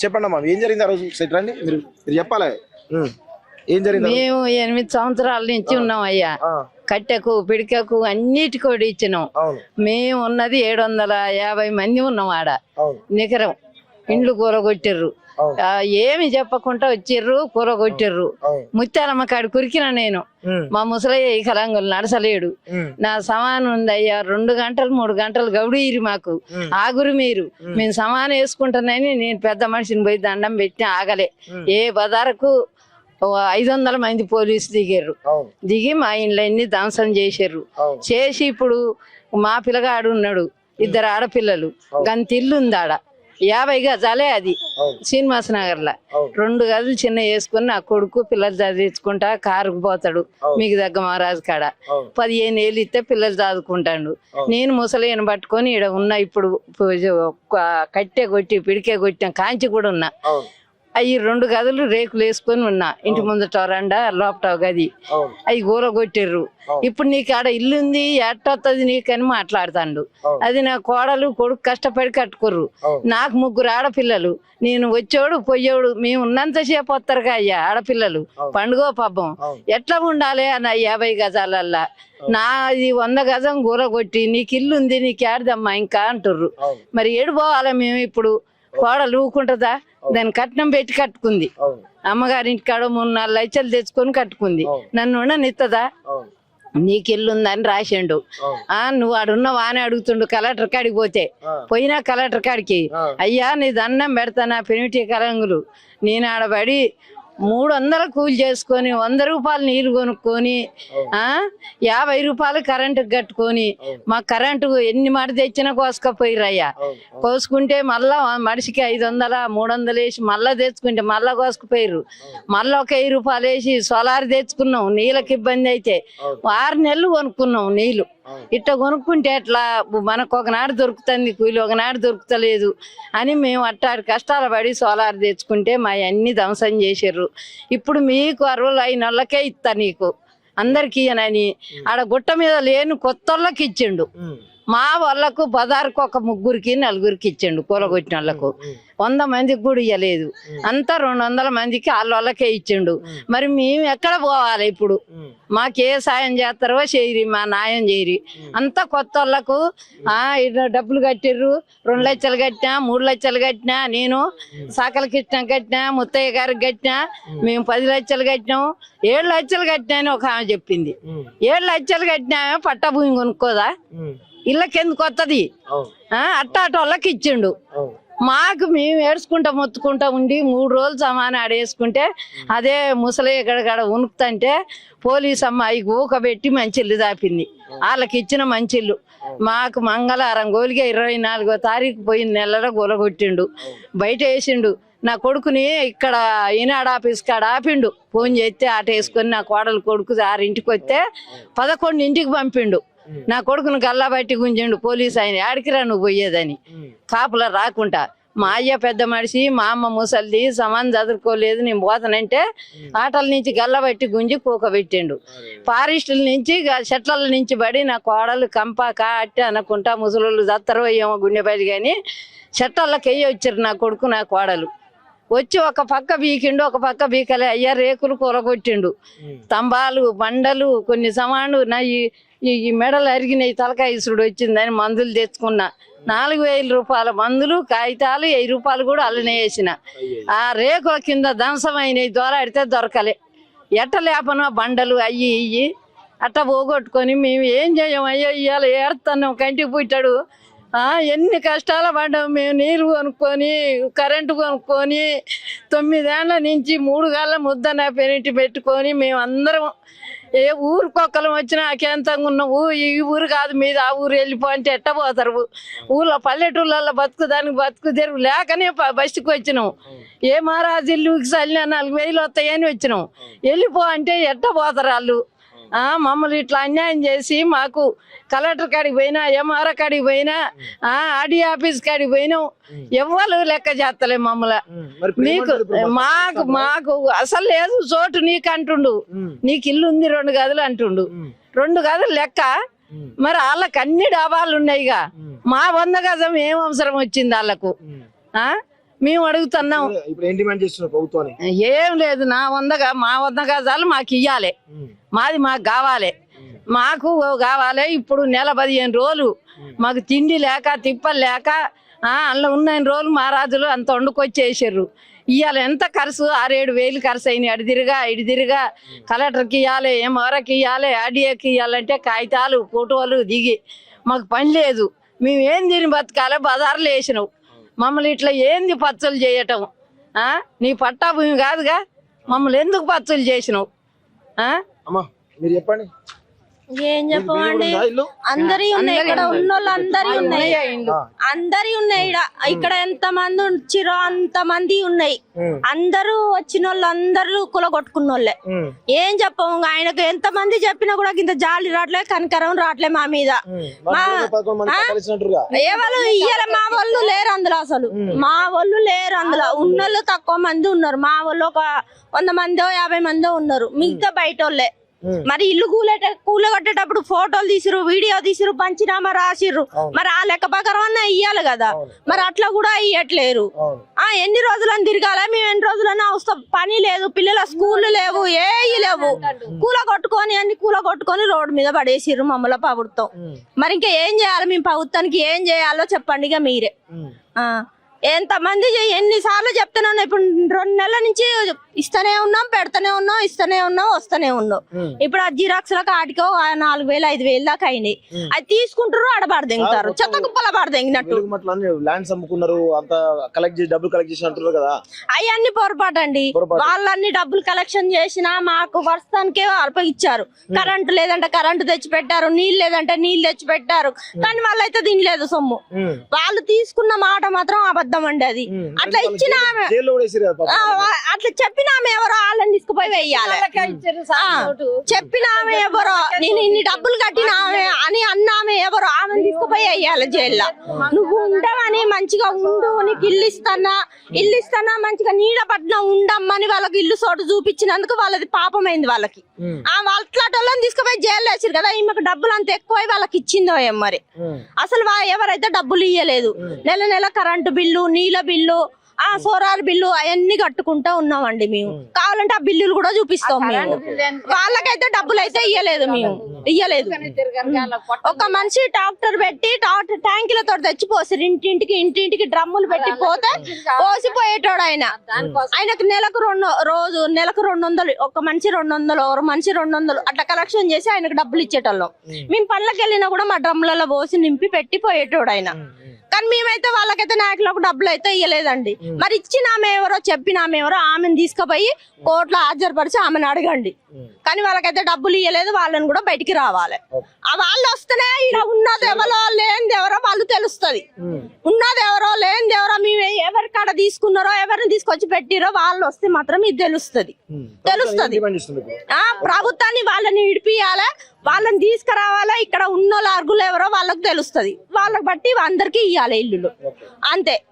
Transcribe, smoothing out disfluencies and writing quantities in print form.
చెప్పండి అమ్మా, ఏం జరిగింది ఆ రోజు? సెట్ రండి, మీరు చెప్పాలి ఏం జరిగింది. మేము 8 సంవత్సరాల నుంచి ఉన్నాం అయ్యా. కట్టెకు పిడికకు అన్నిటికి కూడా ఇచ్చినాం. మేము ఉన్నది 750 మంది ఉన్నాం ఆడ. నికరం ఇండ్లు కూరగొట్టిర్రు, ఏమి చెప్పకుండా వచ్చిర్రు, కూరగొట్టిర్రు. ముత్యాలమ్మ కాడి కురికిన నేను. మా ముసలయ్య ఈ కలంగులు నడసలేడు. నా సమానం ఉంది అయ్యా. 2 గంటలు 3 గంటలు గౌడీరి మాకు ఆగురు మీరు, మేము సమానం వేసుకుంటానని నేను పెద్ద మనిషిని పోయి దండం పెట్టి ఆగలే. ఏ బజారుకు 500 మంది పోలీసులు దిగారు. దిగి మా ఇండ్లన్నీ ధ్వంసం చేసారు. చేసి ఇప్పుడు మా పిల్లగాడు ఉన్నాడు, 2 ఆడపిల్లలు. గంత ఇల్లు ఉంది ఆడ, 50 గజాలే అది శ్రీనివాస నగర్ లా. 2 గదులు చిన్న వేసుకుని నా కొడుకు పిల్లలు చదివించుకుంటా కారుకు పోతాడు. మీకు దగ్గ మహారాజు కాడ 15 ఏళ్ళు ఇస్తే పిల్లలు చదువుకుంటాడు. నేను ముసలిని పట్టుకొని ఈడ ఉన్నా. ఇప్పుడు కట్టె కొట్టి పిడికే కొట్టిన కాంచి కూడా ఉన్నా. అవి 2 గదులు రేకులు వేసుకొని ఉన్నా. ఇంటి ముందట వరండా, లోపట గది. అవి గోల కొట్టిర్రు. ఇప్పుడు నీకు ఆడ ఇల్లు ఉంది, ఎట్టొత్తది నీకని మాట్లాడుతాండు. అది నా కోడలు కొడుకు కష్టపడి కట్టుకుర్రు. నాకు 3 ఆడపిల్లలు. నేను వచ్చేవాడు పోయేవాడు, మేము ఉన్నంతసేపు వస్తారుగా అయ్యా ఆడపిల్లలు. పండుగ పబ్బం ఎట్లా ఉండాలి అన్న 50 గజాలల్లా. నాది 100 గజం గోల కొట్టి నీకు ఇల్లు ఉంది, నీకు ఏడదమ్మా ఇంకా అంటుర్రు. మరి ఏడు పోవాలి మేము? ఇప్పుడు కోడలు ఊకుంటుందా? దాన్ని కట్నం పెట్టి కట్టుకుంది. అమ్మగారింటి కాడ 3-4 లక్షలు తెచ్చుకొని కట్టుకుంది. నన్ను ఉండనిత్తదా? నీకు ఇల్లుందని రాసిండు. నువ్వు ఆడున్నావా అని అడుగుతుండు. కలెక్టర్ కాడికి పోయినా కలెక్టర్ కాడికి, అయ్యా నీ దండం పెడతానా పెనిమిటి కలంగులు, నేను ఆడబడి 300 కూలి చేసుకొని 100 రూపాయలు నీళ్లు కొనుక్కొని 50 రూపాయలు కరెంటు కట్టుకొని, మా కరెంటు ఎన్ని మాట తెచ్చినా కోసుకపోయిరయ్యా. కోసుకుంటే మళ్ళా మనిషికి 500 300 వేసి మళ్ళా తెచ్చుకుంటే మళ్ళా కోసుకుపోయిర్రు. మళ్ళా ఒక 1000 రూపాయలు వేసి సోలార్ తెచ్చుకున్నాం. నీళ్ళకి ఇబ్బంది అయితే 6 నెలలు కొనుక్కున్నాం నీళ్లు. ఇట్ట కొనుక్కుంటే ఎట్లా? మనకు ఒకనాడు దొరుకుతుంది కూలి, ఒకనాడు దొరుకుతలేదు అని మేము అట్టాడు కష్టాలు పడి సోలార్ తెచ్చుకుంటే మా అన్ని ధ్వంసం చేసారు. ఇప్పుడు మీకు 65 నెలలకే ఇస్తా నీకు అందరికి ఇయ్యనని ఆడ గుట్ట మీద లేని కొత్త వాళ్ళకి ఇచ్చిండు. మా వాళ్ళకు బజారుకు ఒక 3కి 4కి ఇచ్చిండు. కూలగొట్టిన వాళ్ళకు 100 మందికి కూడా ఇయ్యలేదు. అంతా 200 మందికి వాళ్ళకే ఇచ్చిండు. మరి మేము ఎక్కడ పోవాలి ఇప్పుడు? మాకే సాయం చేస్తారో చేయరి, మా న్యాయం చేయరి. అంతా కొత్త వాళ్ళకు డబ్బులు కట్టిర్రు. 2 లక్షలు కట్టినా, 3 లక్షలు కట్టినా, నేను సాకల కిట్నం కట్టినా, ముత్తయ్య గారికి కట్టినా, మేము 10 లక్షలు కట్టినాం. 7 లక్షలు కట్టినా అని ఒక ఆమె చెప్పింది. 7 లక్షలు కట్టినా పట్టా భూమి కొనుక్కోదా? ఇళ్ళకెందుకు వస్తుంది? అట్టాటోళ్ళకి ఇచ్చిండు. మాకు మేము ఏడ్చుకుంటా మొత్తుకుంటా ఉండి 3 రోజులు సమానం ఆడేసుకుంటే అదే ముసలి గడగడ ఉనుకుతంటే పోలీసు అమ్మ అవి ఊకబెట్టి మంచిళ్ళు దాపింది. వాళ్ళకి ఇచ్చిన మంచిళ్ళు మాకు మంగళవారం గోలిగా 24వ తారీఖు పోయిన నెలలో గొలగొట్టిండు. బయట వేసిండు. నా కొడుకుని ఇక్కడ ఈనాడు ఆఫీస్ కాడ ఆపిండు. ఫోన్ చేస్తే ఆట వేసుకొని నా కోడలు కొడుకు 6ంటికి వస్తే 11ంటికి పంపిండు. నా కొడుకును గల్లా బట్టి గుంజిండు పోలీసు ఆయన. ఆడికిరా నువ్వు పోయేదని కాపులా రాకుండా. మా అయ్య పెద్ద మనిషి, మా అమ్మ ముసలిది, సమానం చదువుకోలేదు, నేను పోతానంటే ఆటల నుంచి గల్లబట్టి గుంజి కూకబెట్టిండు. ఫారెస్టుల నుంచి చెట్ల నుంచి పడి నా కోడలు కంపాక అట్టే అనుకుంటా ముసలు దత్తరో ఏమో గుండెపల్లి కానీ చెట్లకి వెయ్యి వచ్చారు నా కొడుకు నా కోడలు. వచ్చి ఒక పక్క బీకిండు, ఒక పక్క బీకలే. అయ్యా రేకులు కూరగొట్టిండు. స్తంభాలు బండలు కొన్ని సమాను నా ఈ మెడలు అరిగినాయి. తలకాయ ఇసుడు వచ్చిందని మందులు తెచ్చుకున్నా. 4000 రూపాయల మందులు, కాగితాలు 1000 రూపాయలు కూడా అల్లనే వేసిన. ఆ రేకుల కింద దంశమైనవి దొరాడితే దొరకలే. ఎట్ట లేపనో బండలు అయ్యి ఇయ్యి అట్ట పోగొట్టుకొని మేము ఏం చేయం? అయ్యో ఇవాళ ఏడుతున్నాం. కంటికి పుట్టాడు. ఎన్ని కష్టాలు పడ్డాం మేము. నీరు కొనుక్కొని, కరెంటు కొనుక్కొని, 9 ఏళ్ల నుంచి 3 గళ్ళ ముద్ద నా పెనిటి పెట్టుకొని మేము అందరం ఏ ఊరికొక్కలం వచ్చినా అకేంతంగా ఉన్నావు. ఈ ఊరు కాదు మీద ఆ ఊరు వెళ్ళిపో అంటే ఎట్ట పోతారు? ఊళ్ళో పల్లెటూళ్ళల్లో బతుకుదానికి బతుకు తెరువు లేకనే బస్సుకు వచ్చినాం. ఏ మహారాజు ఇల్లుకి చల్లినా 4000 వస్తాయని వచ్చినాం. వెళ్ళిపో అంటే ఎట్ట పోతారు వాళ్ళు? మమ్మల్ని ఇట్లా అన్యాయం చేసి మాకు కలెక్టర్ కాడికి పోయినా, ఎంఆర్ఓ కాడికి పోయినా, ఆర్డీ ఆఫీస్ కాడికి పోయినాం. ఎవ్వరు లెక్క చేస్తలే మమ్మల్ని. నీకు మాకు అసలు లేదు చోటు నీకు అంటుండు. నీకు ఇల్లు ఉంది 2 గదులు అంటుండు. 2 గదులు లెక్క. మరి వాళ్ళకి అన్ని డాబాలు ఉన్నాయిగా. మా 100 గజం ఏం అవసరం వచ్చింది వాళ్ళకు? మేము అడుగుతున్నాం. ఇప్పుడు ఏం డిమాండ్ చేస్తున్నారు ప్రభుత్వాన్ని? ఏం లేదు, మా 100 గజాలు మాకు ఇయ్యాలి, మాది మాకు కావాలి, మాకు కావాలి. ఇప్పుడు నెల 15 రోజులు మాకు తిండి లేక తిప్పలు లేక అందులో ఉన్న రోజులు మహారాజులు అంత వండుకొచ్చేసారు. ఇవాళ ఎంత ఖర్చు 6-7 వేలు ఖర్చు అయినాయి. ఇటు తిరిగా కలెక్టర్కి ఇవ్వాలి, ఎంఆర్ఓకి ఇవ్వాలి, ఆర్డీఏకి ఇవ్వాలంటే కాగితాలు ఫోటోలు దిగి మాకు పని లేదు. మేము ఏం తిని బతకాలి? బజార్లు వేసినావు మమ్మల్ని, ఇట్లా ఏంది పచ్చలు చేయటం? నీ పట్టా భూమి కాదుగా, మమ్మల్ని ఎందుకు పచ్చలు చేసినావు? అమ్మా మీరు చెప్పండి. ఏం చెప్పమండి, అందరి ఉన్నాయి ఇక్కడ ఉన్నోళ్ళు, అందరి ఉన్నాయి, అందరి ఉన్నాయి. ఇక్కడ ఎంత మంది వచ్చిరో అంత మంది ఉన్నాయి. అందరూ వచ్చిన వాళ్ళు అందరూ కులగొట్టుకున్నోళ్ళే. ఏం చెప్పము, ఆయనకు ఎంత మంది చెప్పినా కూడా ఇంత జాలి రావట్లే, కనికరం రావట్లే మా మీద. ఎవరు ఇయ్యాల మా వాళ్ళు లేరు అందులో, అసలు మా వాళ్ళు లేరు అందులో. ఉన్నోళ్ళు తక్కువ మంది ఉన్నారు, మా వాళ్ళు ఒక 100 మందో 50 మందో ఉన్నారు, మిగతా బయట వాళ్ళే. మరి ఇల్లు కూలగొట్టేటప్పుడు ఫోటోలు తీసిరు, వీడియో తీసిరు, పంచినామా రాసిర్రు. మరి ఆ లెక్క ప్రకారం అన్నా ఇయ్యాలి కదా, మరి అట్లా కూడా ఇయ్యట్లేరు. ఎన్ని రోజులని తిరగాల మేము? ఎన్ని రోజులైనా పని లేదు, పిల్లల స్కూల్ లేవు, ఏవి లేవు. అన్ని కూలగొట్టుకొని రోడ్డు మీద పడేసిర్రు మమ్మల్ని ప్రభుత్వం. మరి ఇంకా ఏం చేయాలి? మేము ప్రభుత్వానికి ఏం చేయాలో చెప్పండి ఇక మీరే. ఎంతమంది ఎన్నిసార్లు చెప్తానే ఉన్నా, ఇప్పుడు 2 నెలల నుంచి ఇస్తూనే ఉన్నాం, పెడతానే ఉన్నాం, ఇస్తూనే ఉన్నాం, వస్తూనే ఉన్నాం. ఇప్పుడు ఆ జిరాక్స్ లకు ఆటికో 4,000 5,000 దాకా అయినాయి. అది తీసుకుంటారు, ఆడబాడు దింగుతారు, చెత్త కుప్పల బాడు దింగినట్టు. అవన్నీ పొరపాటు అండి. వాళ్ళన్ని డబ్బులు కలెక్షన్ చేసినా మాకు వర్షానికే ఇచ్చారు. కరెంటు లేదంటే కరెంటు తెచ్చి పెట్టారు, నీళ్ళు లేదంటే నీళ్ళు తెచ్చి పెట్టారు. కానీ వాళ్ళైతే తినలేదు సొమ్ము. వాళ్ళు తీసుకున్న మాట మాత్రం అబద్ధం అండి. అది అట్లా ఇచ్చిన అట్లా చెప్పిన ఆమె ఎవరో వాళ్ళని తీసుకుపోయి వెయ్యాలి. చెప్పిన ఆమె ఎవరో, నేను ఇన్ని డబ్బులు కట్టిన ఆమె అని అన్నామె ఎవరో, ఆమెను తీసుకుపోయి వెయ్యాలి జైల్లో. నువ్వు ఉండవని మంచిగా ఉండు, నీకు ఇల్లు ఇస్తానా మంచిగా నీడ పట్టిన ఉండమ్మని వాళ్ళకి ఇల్లు చోటు చూపించినందుకు వాళ్ళది పాపమైంది వాళ్ళకి. వాళ్ళని తీసుకుపోయి జైల్లో వేసారు కదా. ఈమెకు డబ్బులు అంత ఎక్కువ వాళ్ళకి ఇచ్చిందో ఏం మరి. అసలు ఎవరైతే డబ్బులు ఇయ్యలేదు, నెల నెల కరెంటు బిల్లు, నీళ్ళ బిల్లు, సోలార్ బిల్లు అవన్నీ కట్టుకుంటా ఉన్నామండి. మేము కావాలంటే ఆ బిల్లులు కూడా చూపిస్తాం. మేము వాళ్ళకైతే డబ్బులు అయితే ఇయ్యలేదు, మేము ఇయ్యలేదు. ఒక మనిషి ట్రాక్టర్ పెట్టి ట్యాంకులతో తెచ్చి పోసారు, ఇంటింటికి డ్రమ్ములు పెట్టి పోసిపోయేటోడు ఆయన. ఆయనకు నెలకు 200, ఒక మనిషి 200, ఒక మనిషి 200 అట్లా కలెక్షన్ చేసి ఆయనకు డబ్బులు ఇచ్చేటోళ్ళం. మేము పళ్ళకి వెళ్ళినా కూడా మా డ్రమ్లలో పోసి నింపి పెట్టి పోయేటోడు ఆయన. కానీ మేమైతే వాళ్ళకైతే నాయకులకు డబ్బులు అయితే ఇయ్యలేదండి. మరి ఇచ్చిన ఆమె ఎవరో, చెప్పిన ఆమె ఎవరో, ఆమెను తీసుకుపోయి కోర్టులో హాజరుపరిచి ఆమెను అడగండి. కానీ వాళ్ళకైతే డబ్బులు ఇయ్యలేదు, వాళ్ళని కూడా బయటికి రావాలి. వాళ్ళు వస్తేనే ఇలా ఉన్నది ఎవరో లేనిది ఎవరో వాళ్ళు తెలుస్తుంది. ఉన్నది ఎవరో లేనిది ఎవరో, మేము ఎవరికాడ తీసుకున్నారో, ఎవరిని తీసుకొచ్చి పెట్టిరో వాళ్ళు వస్తే మాత్రం ఇది తెలుస్తుంది. ప్రభుత్వాన్ని వాళ్ళని విడిపియాలి, వాళ్ళని తీసుకురావాలా. ఇక్కడ ఉన్న అర్హులు ఎవరో వాళ్ళకి తెలుస్తుంది, వాళ్ళకి బట్టి అందరికి ఇయ్యాలి ఇల్లులు, అంతే.